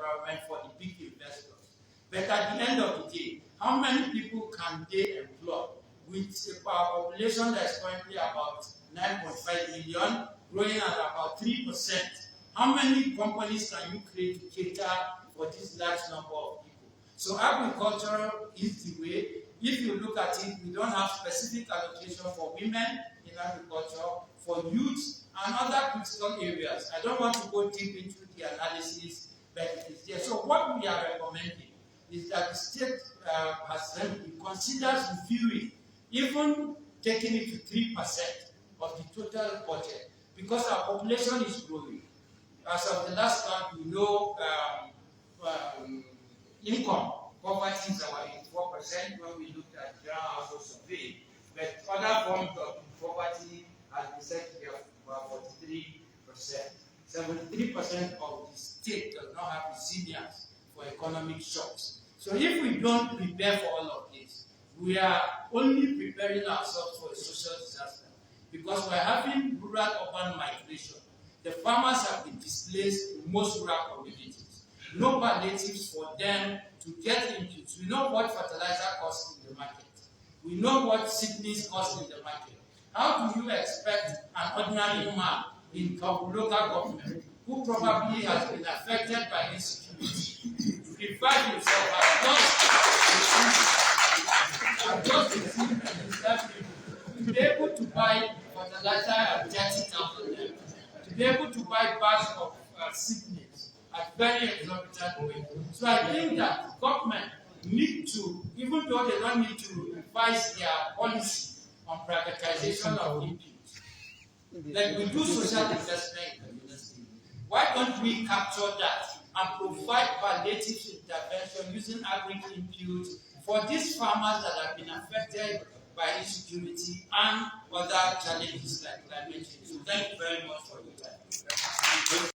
environment for the big investors. But at the end of the day, how many people can they employ with a population that is currently about 9.5 million, growing at about 3%? How many companies can you create to cater for this large number of people? So agriculture is the way. If you look at it, we don't have specific allocation for women in agriculture, for youth, and other critical areas. I don't want to go deep into the analysis, but it is there. So what we are recommending is that the state assembly considers reviewing, even taking it to 3% of the total budget, because our population is growing. As of the last count, we know income poverty is about 84% when we looked at general household survey, but other forms of poverty has been said to be about 43%. 73% of the state does not have resilience for economic shocks. So if we don't prepare for all of this, we are only preparing ourselves for a social disaster, because we're having rural-urban migration. The farmers have been displaced in most rural communities. No palliatives for them to get inputs. We know what fertilizer costs in the market. We know what seedlings cost in the market. How do you expect an ordinary man in local government who probably has been affected by insecurity to revive himself to be able to buy fertilizer at 30,000 naira, to be able to buy bags of seedlings at very exorbitant rate? So I think that government need to, even though they don't need to revise their policy on privatization of inputs, like we do social investment in the industry, why don't we capture that and provide palliative intervention using agri-inputs for these farmers that have been affected by insecurity and other challenges like climate change? So thank you very much for your time.